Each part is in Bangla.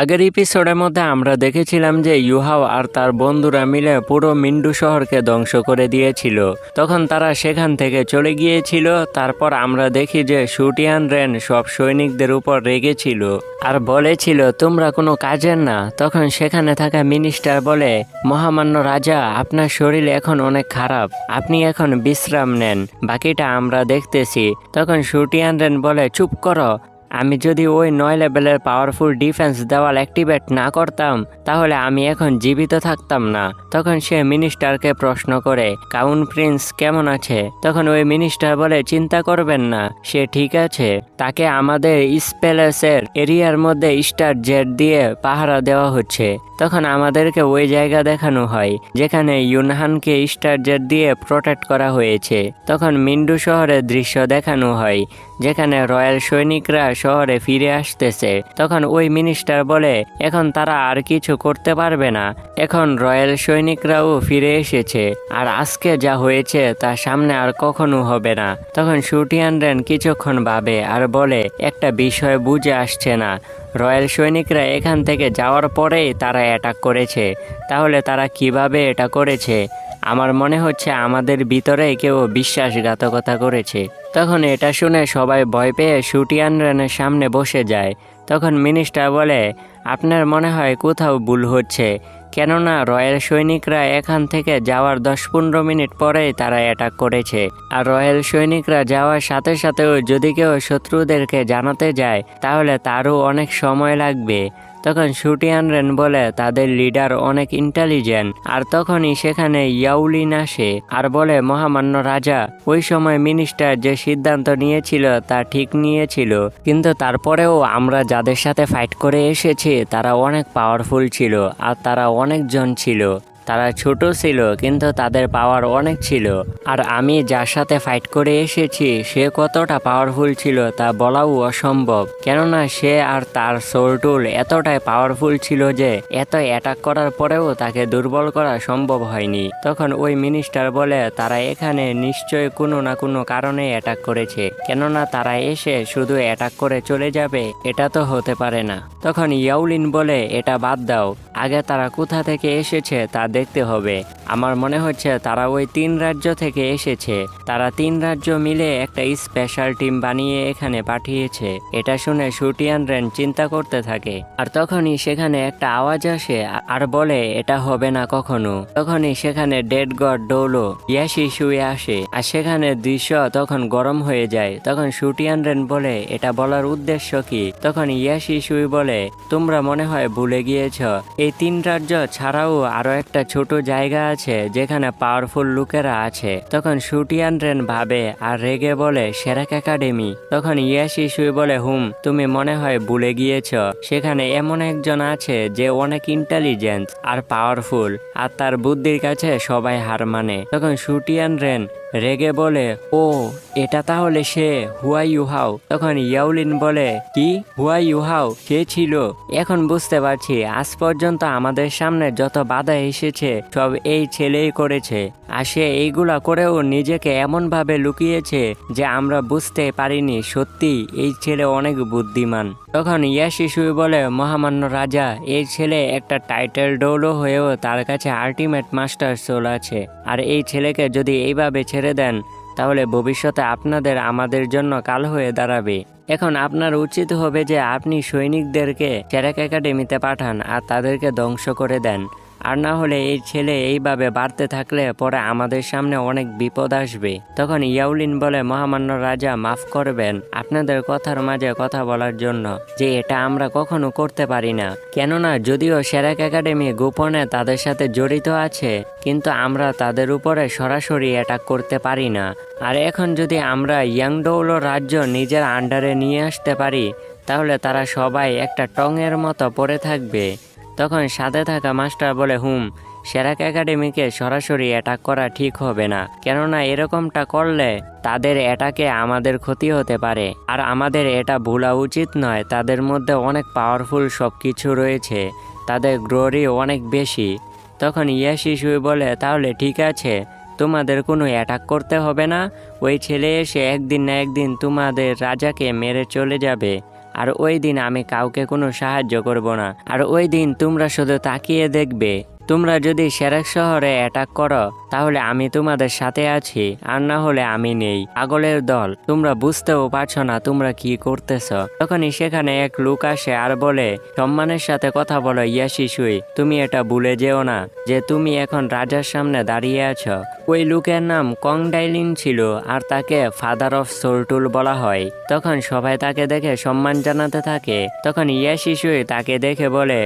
আগের এপিসোডের মধ্যে আমরা দেখেছিলাম যে ইউহাও আর তার বন্ধুরা মিলে পুরো মিন্ডু শহরকে ধ্বংস করে দিয়েছিল। তখন তারা সেখান থেকে চলে গিয়েছিল। তারপর আমরা দেখি যে শুটিয়ান রেন সব সৈনিকদের উপর রেগেছিল আর বলেছিল তোমরা কোনো কাজের না। তখন সেখানে থাকা মিনিস্টার বলে, মহামান্য রাজা, আপনার শরীর এখন অনেক খারাপ, আপনি এখন বিশ্রাম নেন, বাকিটা আমরা দেখতেছি। তখন শুটিয়ান রেন বলে, চুপ করো, আমি যদি ওই 9 লেভেলের পাওয়ারফুল ডিফেন্স দেওয়াল অ্যাক্টিভেট না করতাম তাহলে আমি এখন জীবিত থাকতাম না। তখন সে মিনিস্টারকে প্রশ্ন করে, ক্রাউন প্রিন্স কেমন আছে? তখন ওই মিনিস্টার বলে, চিন্তা করবেন না, সে ঠিক আছে। তাকে আমাদের স্পেলেসের এরিয়ার মধ্যে স্টার জেট দিয়ে পাহারা দেওয়া হচ্ছে। তখন আমাদেরকে ওই জায়গা দেখানো হয় যেখানে ইউনহানকে স্টার জেট দিয়ে প্রোটেক্ট করা হয়েছে। তখন মিন্ডু শহরের দৃশ্য দেখানো হয় যেখানে রয়্যাল সৈনিকরা শহরে ফিরে আসতেছে। তখন ওই মিনিস্টার বলে, এখন তারা আর কিছু করতে পারবে না, এখন রয়্যাল সৈনিকরাও ফিরে এসেছে, আর আজকে যা হয়েছে তা সামনে আর কখনো হবে না। তখন শুটিয়ান রেন কিছুক্ষণ ভাবে আর বলে, একটা বিষয় বুঝে আসছে না, রয়্যাল সৈনিকরা এখান থেকে যাওয়ার পরেই তারা অ্যাটাক করেছে, তাহলে তারা কিভাবে এটা করেছে? আমার মনে হচ্ছে আমাদের ভিতরে কেউ বিশ্বাসঘাতকতা করেছে। তখন এটা শুনে সবাই ভয় পেয়ে শুটিয়ান রেনের সামনে বসে যায়। তখন মিনিস্টার বলে, আপনার মনে হয় কোথাও ভুল হচ্ছে, কেননা রয়্যাল সৈনিকরা এখান থেকে যাওয়ার 10-15 মিনিট পরেই তারা অ্যাটাক করেছে, আর রয়্যাল সৈনিকরা যাওয়ার সাথে সাথেও যদি কেউ শত্রুদেরকে জানাতে যায় তাহলে তারও অনেক সময় লাগবে। তখন শুটিয়ান রেন বলে, তাদের লিডার অনেক ইন্টেলিজেন্ট। আর তখনই সেখানে ইয়াউলিন আসে আর বলে, মহামান্য রাজা, ওই সময় মিনিস্টার যে সিদ্ধান্ত নিয়েছিল তা ঠিক নিয়েছিল, কিন্তু তারপরেও আমরা যাদের সাথে ফাইট করে এসেছি তারা অনেক পাওয়ারফুল ছিল, আর তারা অনেকজন ছিল। তারা ছোট ছিল কিন্তু তাদের পাওয়ার অনেক ছিল। আর আমি যার সাথে ফাইট করে এসেছি সে কতটা পাওয়ারফুল ছিল তা বলাও অসম্ভব, কেননা সে আর তার সোল টুল এতটাই পাওয়ারফুল ছিল যে এত অ্যাটাক করার পরেও তাকে দুর্বল করা সম্ভব হয়নি। তখন ওই মিনিস্টার বলে, তারা এখানে নিশ্চয়ই কোনো না কোনো কারণে অ্যাটাক করেছে, কেননা তারা এসে শুধু অ্যাটাক করে চলে যাবে এটা তো হতে পারে না। তখন ইয়াউলিন বলে, এটা বাদ দাও, আগে তারা কোথা থেকে এসেছে তা দেখতে হবে। আমার মনে হচ্ছে তারা ওই 3 রাজ্য থেকে এসেছে। তারা 3 রাজ্য মিলে একটা স্পেশাল টিম বানিয়ে এখানে পাঠিয়েছে। এটা শুনে শুটিয়ান রেন চিন্তা করতে থাকে। আর তখনই সেখানে একটা আওয়াজ আসে আর বলে, এটা হবে না কখনো। তখনই সেখানে ডেড গড ডৌলো ইয়াসি শুয়ে আসে, আর সেখানে দৃশ্য তখন গরম হয়ে যায়। তখন শুটিয়ান রেন বলে, এটা বলার উদ্দেশ্য কি? তখন ইয়াসি শুই বলে, তোমরা মনে হয় ভুলে গিয়েছ, এই 3 রাজ্য ছাড়াও আরো একটা ছোট জায়গা আছে যেখানে পাওয়ারফুল লোকেরা আছে। তখন শুটিয়ান রেন ভাবে আর রেগে বলে, সেরাক একাডেমি। তখন ইয়াসি শুই বলে, তুমি মনে হয় ভুলে গিয়েছ, সেখানে এমন একজন আছে যে অনেক ইন্টেলিজেন্ট আর পাওয়ারফুল, আর তার বুদ্ধির কাছে সবাই হার মানে। তখন শুটিয়ান রেন রেগে বলে, ও এটা তাহলে সে হুয়া ইউহাও। তখন ইয়াউলিন বলে, কি হুয়া ইউহাও কে ছিল? এখন বুঝতে পারছি আজ পর্যন্ত আমাদের সামনে যত বাধা এসেছে সব এই ছেলেই করেছে, আর সে এইগুলা করেও নিজেকে এমন ভাবে লুকিয়েছে যে আমরা বুঝতে পারিনি। সত্যি এই ছেলে অনেক বুদ্ধিমান। তখন ইয়াশিসুই বলে, মহামান্য রাজা, এই ছেলে একটা টাইটেল ডৌলো হয়েও তার কাছে আল্টিমেট মাস্টার সোল আছে, আর এই ছেলেকে যদি এইভাবে ছেড়ে দেন তাহলে ভবিষ্যতে আপনাদের আমাদের জন্য কাল হয়ে দাঁড়াবে। এখন আপনার উচিত হবে যে আপনি সৈনিকদেরকে সেরাক একাডেমিতে পাঠান আর তাদেরকে ধ্বংস করে দেন, আর না হলে এই ছেলে এইভাবে বাড়তে থাকলে পরে আমাদের সামনে অনেক বিপদ আসবে। তখন ইয়াউলিন বলে, মহামান্য রাজা, মাফ করবেন আপনাদের কথার মাঝে কথা বলার জন্য, যে এটা আমরা কখনো করতে পারি না, কেননা যদিও সেরাক একাডেমি গোপনে তাদের সাথে জড়িত আছে কিন্তু আমরা তাদের উপরে সরাসরি অ্যাটাক করতে পারি না। আর এখন যদি আমরা ইয়াংডৌলো রাজ্য নিজের আন্ডারে নিয়ে আসতে পারি তাহলে তারা সবাই একটা টঙের মতো পড়ে থাকবে। তখন সাথে থাকা মাস্টার বলে, সেরাক একাডেমিকে সরাসরি অ্যাটাক করা ঠিক হবে না, কেননা এরকমটা করলে তাদের অ্যাটাকে আমাদের ক্ষতি হতে পারে, আর আমাদের এটা ভোলা উচিত নয়। তাদের মধ্যে অনেক পাওয়ারফুল সব কিছু রয়েছে, তাদের গ্লোরি অনেক বেশি। তখন ইয়াশিসুই বলে, তাহলে ঠিক আছে, তোমাদের কোনো অ্যাটাক করতে হবে না, ওই ছেলে এসে একদিন না একদিন তোমাদের রাজাকে মেরে চলে যাবে, আর ওই দিন আমি কাউকে কোনো সাহায্য করব না। আর ওই দিন তোমরা শুধু তাকিয়ে দেখবে। তোমরা যদি সেরেক শহরে অ্যাটাক করো তাহলে আমি তোমাদের সাথে আছি, আর না হলে আমি নেই। পাগলের দল, তোমরা বুঝতেও পারছো না তোমরা কি করতেছ। তখনই সেখানে এক লোক আসে আর বলে, সম্মানের সাথে কথা বলো ইয়াশিসুই, তুমি এটা ভুলে যেও না যে তুমি এখন রাজার সামনে দাঁড়িয়ে আছো। ওই লোকের নাম কং ডাইলিন ছিল, আর তাকে ফাদার অফ সোলটুল বলা হয়। তখন সবাই তাকে দেখে সম্মান জানাতে থাকে। তখন ইয়াশিসুই তাকে দেখে বলে,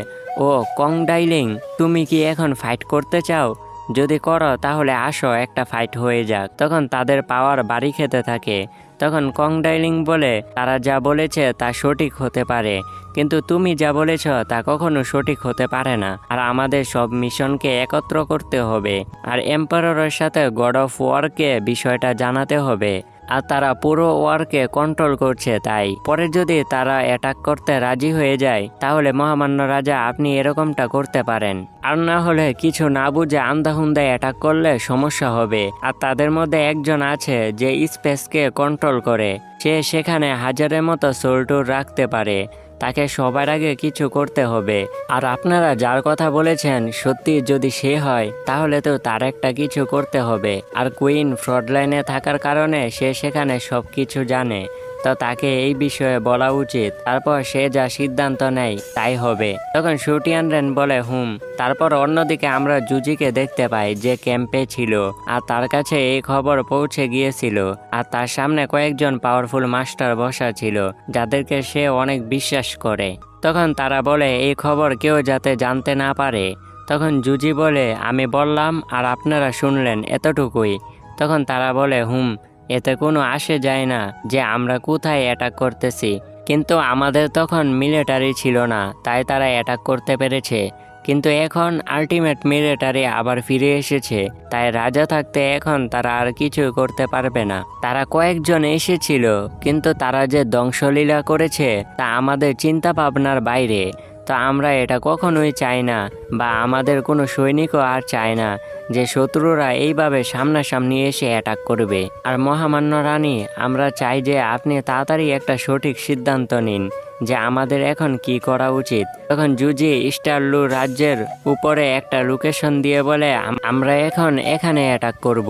ও কং ডাইলিং, তুমি কি এখন ফাইট করতে চাও? যদি করো তাহলে আসো, একটা ফাইট হয়ে যাক। তখন তাদের পাওয়ার বাড়ি খেতে থাকে। তখন কং ডাইলিং বলে, তারা যা বলেছে তা সঠিক হতে পারে, কিন্তু তুমি যা বলেছ তা কখনো সঠিক হতে পারে না। আর আমাদের সব মিশনকে একত্র করতে হবে, আর এম্পারারের সাথে গড অফ ওয়ারকে বিষয়টা জানাতে হবে। আর তারা পুরো ওয়ারকে কন্ট্রোল করছে, তাই পরে যদি তারা অ্যাটাক করতে রাজি হয়ে যায় তাহলে মহামান্য রাজা আপনি এরকমটা করতে পারেন। আর না হলে কিছু না বুঝে আন্ধাহুন্দায় অ্যাটাক করলে সমস্যা হবে। আর তাদের মধ্যে একজন আছে যে স্পেসকে কন্ট্রোল করে, সে সেখানে হাজারের মতো সোলটুর রাখতে পারে। তাকে সবার আগে কিছু করতে হবে। আর আপনারা যার কথা বলেছেন সত্যি যদি সে হয় তাহলে তো তার একটা কিছু করতে হবে। আর কুইন ফ্রডলাইনে থাকার কারণে সে সেখানে সব কিছু জানে, তো তাকে এই বিষয়ে বলা উচিত। তারপর সে যা সিদ্ধান্ত নেয় তাই হবে। তখন শুটিয়ানরেন বলে হুম। তারপর অন্যদিকে আমরা জুজিকে দেখতে পাই যে ক্যাম্পে ছিল, আর তার কাছে এই খবর পৌঁছে গিয়েছিল। আর তার সামনে কয়েকজন পাওয়ারফুল মাস্টার বসা ছিল যাদেরকে সে অনেক বিশ্বাস করে। তখন তারা বলে এই খবর কেউ যাতে জানতে না পারে। তখন জুজি বলে, আমি বললাম আর আপনারা শুনলেন, এতটুকুই। তখন তারা বলে হুম, এতে কোনো আসে যায় না যে আমরা কোথায় অ্যাটাক করতেছি, কিন্তু আমাদের তখন মিলিটারি ছিল না, তাই তারা অ্যাটাক করতে পেরেছে। কিন্তু এখন আলটিমেট মিলিটারি আবার ফিরে এসেছে, তাই রাজা থাকতে এখন তারা আর কিছু করতে পারবে না। তারা কয়েকজন এসেছিল, কিন্তু তারা যে ধ্বংসলীলা করেছে তা আমাদের চিন্তা ভাবনার বাইরে। তো আমরা এটা কখনোই চাই না, বা আমাদের কোনো সৈনিকও আর চায় না যে শত্রুরা এইভাবে সামনাসামনি এসে অ্যাটাক করবে। আর মহামান্য রানী, আমরা চাই যে আপনি তাড়াতাড়ি একটা সঠিক সিদ্ধান্ত নিন যে আমাদের এখন কি করা উচিত। তখন জুজি স্টারলু রাজ্যের উপরে একটা লোকেশন দিয়ে বলে, আমরা এখন এখানে অ্যাটাক করব।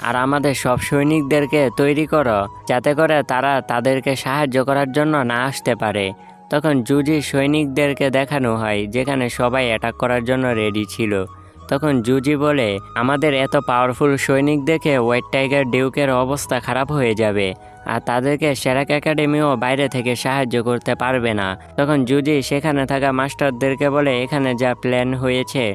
আর আমাদের সব সৈনিকদেরকে তৈরি করো যাতে করে তারা তাদেরকে সাহায্য করার জন্য না আসতে পারে। তখন জুজি সৈনিকদেরকে দেখানো হয় যেখানে সবাই অ্যাটাক করার জন্য রেডি ছিল। তখন জুজি বলে, আমাদের এত পাওয়ারফুল সৈনিক দেখে হোয়াইট টাইগার ডিউকের অবস্থা খারাপ হয়ে যাবে, আর তাদেরকে সেরাক একাডেমিও বাইরে থেকে সাহায্য করতে পারবে না। তখন জুজি সেখানে থাকা মাস্টারদেরকে বলে, এখানে যা প্ল্যান হয়েছে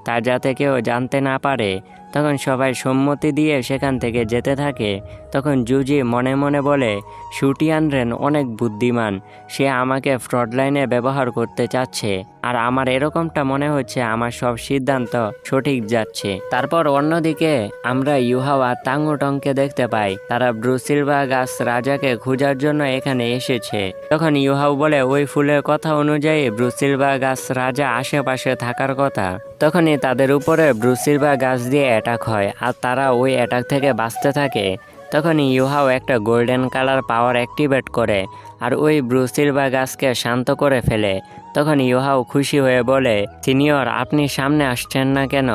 তা যাতে কেউ জানতে না পারে। তখন সবাই সম্মতি দিয়ে সেখান থেকে যেতে থাকে। তখন জুজি মনে মনে বলে, শুটিয়ানরেন অনেক বুদ্ধিমান, সে আমাকে ফ্রডলাইনে ব্যবহার করতে চাচ্ছে, আর আমার এরকমটা মনে হচ্ছে আমার সব সিদ্ধান্ত সঠিক যাচ্ছে। তারপর অন্যদিকে আমরা ইউহাও আর তাঙ্গুটংকে দেখতে পাই, তারা ব্রুসিলভা গাছ রাজাকে খোঁজার জন্য এখানে এসেছে। তখন ইউহাও বলে, ওই ফুলের কথা অনুযায়ী ব্রুসিলভা গাছ রাজা আশেপাশে থাকার কথা। তখনই তাদের উপরে ব্রুসিলভা গাছ দিয়ে অ্যাটাক হয়, আর তারা ওই অ্যাটাক থেকে বাঁচতে থাকে। তখন ইউহাও একটা গোল্ডেন কালার পাওয়ার অ্যাক্টিভেট করে আর ওই ব্রুসিলভা গাছকে শান্ত করে ফেলে। তখন ইউহাও খুশি হয়ে বলে, সিনিয়র, আপনি সামনে আসছেন না কেন?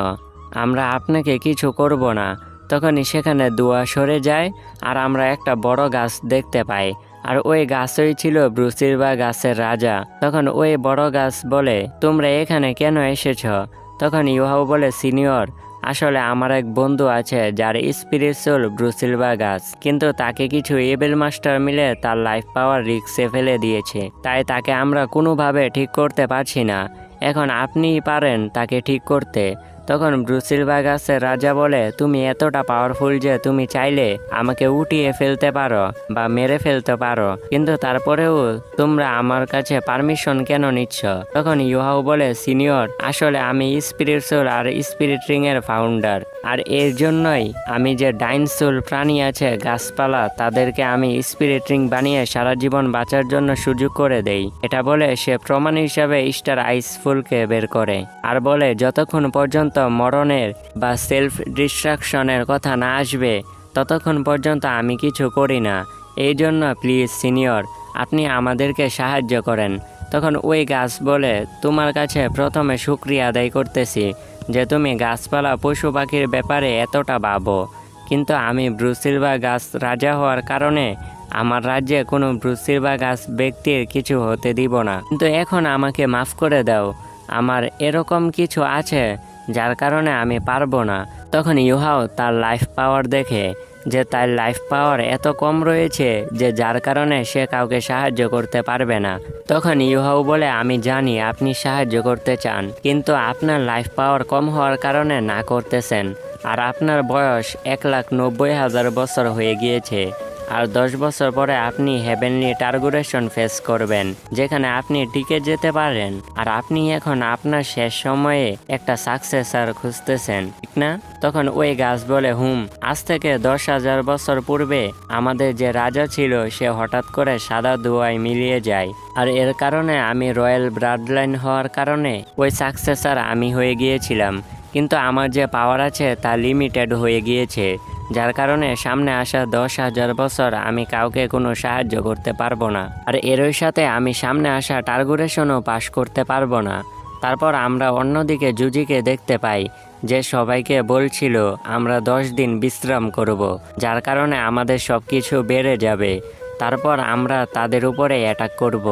আমরা আপনাকে কিছু করব না। তখনই সেখানে ধোঁয়া সরে যায় আর আমরা একটা বড় গাছ দেখতে পাই, আর ওই গাছই ছিল ব্রুসিলভা গাছের রাজা। তখন ওই বড় গাছ বলে, তোমরা এখানে কেন এসেছ? তখন ইউহাও বলে, সিনিয়র, আসলে আমার এক বন্ধু আছে যার স্পিরিচুয়াল ব্রুসিলভা গাছ, কিন্তু তাকে কিছু এবেল মাস্টার মিলে তার লাইফ পাওয়ার রিস্কে ফেলে দিয়েছে, তাই তাকে আমরা কোনোভাবে ঠিক করতে পারছি না। এখন আপনিই পারেন তাকে ঠিক করতে। তখন ব্রুসিলভা গাছের রাজা বলে, তুমি এতটা পাওয়ারফুল যে তুমি চাইলে আমাকে উঠিয়ে ফেলতে পারো বা মেরে ফেলতে পারো, কিন্তু তারপরেও তোমরা আমার কাছে পারমিশন কেন নিচ্ছ? তখন ইউহাও বলে, সিনিয়র, আসলে আমি স্পিরিচুয়াল আর স্পিরিট রিং এর ফাউন্ডার, আর এর জন্যই আমি যে ডাইনসুল প্রাণী আছে গাছপালা তাদেরকে আমি স্পিরিট রিং বানিয়ে সারা জীবন বাঁচার জন্য সুযোগ করে দেই। এটা বলে সে প্রমাণ হিসাবে স্টার আইস ফুলকে বের করে আর বলে, যতক্ষণ পর্যন্ত মরণের বা সেলফ ডিস্ট্রাকশনের কথা না আসবে ততক্ষণ পর্যন্ত আমি কিছু করি না। এই জন্য প্লিজ সিনিয়র, আপনি আমাদেরকে সাহায্য করেন। তখন ওই গাছ বলে, তোমার কাছে প্রথমে শুকরিয়া আদায় করতেছি যে তুমি গাছপালা পশু পাখির ব্যাপারে এতটা ভাবো, কিন্তু আমি ব্রুসিলভা গাছ রাজা হওয়ার কারণে আমার রাজ্যে কোনো ব্রুসিলভা গাছ ব্যক্তির কিছু হতে দিব না। কিন্তু এখন আমাকে মাফ করে দাও, আমার এরকম কিছু আছে যার কারণে আমি পারবো না। তখন ইউহাও তার লাইফ পাওয়ার দেখে যে তার লাইফ পাওয়ার এত কম রয়েছে যে যার কারণে সে কাউকে সাহায্য করতে পারবে না। তখন ইউহাও বলে, আমি জানি আপনি সাহায্য করতে চান, কিন্তু আপনার লাইফ পাওয়ার কম হওয়ার কারণে না করতেছেন, আর আপনার বয়স 1,90,000 বছর হয়ে গিয়েছে। আর 10 বছর পরে আপনি হেভেনলি টার্গুরেশন ফেস করবেন, যেখানে আপনি টিকে যেতে পারেন। আর আপনি এখন আপনার শেষ সময়ে একটা সাকসেসর খুঁজতেছেন, ঠিক না? তখন ওই গাছ বলে, আজ থেকে 10,000 বছর পূর্বে আমাদের যে রাজা ছিল সে হঠাৎ করে সাদা ধোঁয়ায় মিলিয়ে যায়, আর এর কারণে আমি রয়্যাল ব্লাডলাইন হওয়ার কারণে ওই সাকসেসর আমি হয়ে গিয়েছিলাম, কিন্তু আমার যে পাওয়ার আছে তা লিমিটেড হয়ে গিয়েছে, যার কারণে সামনে আসা 10,000 বছর আমি কাউকে কোনো সাহায্য করতে পারবো না। আর এরই সাথে আমি সামনে আসা টার্গুরেশনও পাশ করতে পারবো না। তারপর আমরা অন্যদিকে জুজিকে দেখতে পাই যে সবাইকে বলছিল আমরা 10 দিন বিশ্রাম করব, যার কারণে আমাদের সব কিছু বেড়ে যাবে। তারপর আমরা তাদের উপরে অ্যাটাক করব।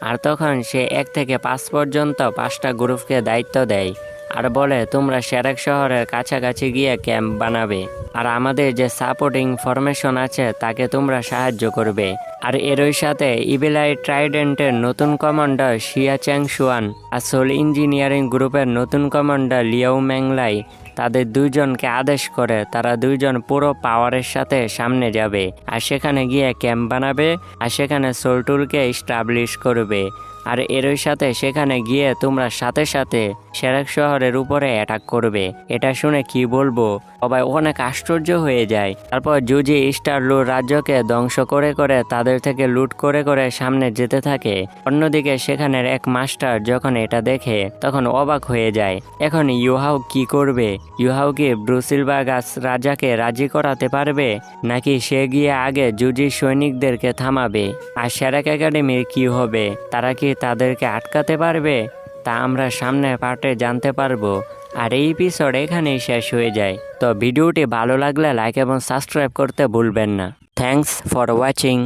আর তখন সে 1 থেকে 5 পর্যন্ত 5টা গ্রুপকে দায়িত্ব দেয় আর বলে, তোমরা সেরেক শহরের কাছাকাছি গিয়ে ক্যাম্প বানাবে, আর আমাদের যে সাপোর্টিং ফরমেশন আছে তাকে তোমরা সাহায্য করবে। আর এরই সাথে ইভিলাই ট্রাইডেন্টের নতুন কমান্ডার শিয়া চ্যাং শুয়ান আর সোল ইঞ্জিনিয়ারিং গ্রুপের নতুন কমান্ডার লিয়াও ম্যাংলাই তাদের দুইজনকে আদেশ করে তারা দুইজন পুরো পাওয়ারের সাথে সামনে যাবে, আর সেখানে গিয়ে ক্যাম্প বানাবে, আর সেখানে সোলটুলকে এস্টাবলিশ করবে। আর এরই সাথে সেখানে গিয়ে তোমরা সাথে সাথে সেরেক শহরের উপরে অ্যাটাক করবে। এটা শুনে কি বলবো, সবাই অনেক আশ্চর্য হয়ে যায়। তারপর জুজি স্টারলুর রাজ্যকে ধ্বংস করে করে তাদের থেকে লুট করে করে সামনে যেতে থাকে। অন্যদিকে সেখানের এক মাস্টার যখন এটা দেখে তখন অবাক হয়ে যায়। এখন ইউহাও কি করবে? ইউহাও কি ব্রুসিলভা গাছ রাজাকে রাজি করাতে পারবে, নাকি সে গিয়ে আগে জুজি সৈনিকদেরকে থামাবে? আর সেরেক একাডেমির কি হবে? তারা কি তাদেরকে আটকাতে পারবে? তা আমরা সামনের পার্টে জানতে পারবো। আর এই এপিসোড এখানেই শেষ হয়ে যায়। তো ভিডিওটি ভালো লাগলে লাইক এবং সাবস্ক্রাইব করতে ভুলবেন না। Thanks for watching.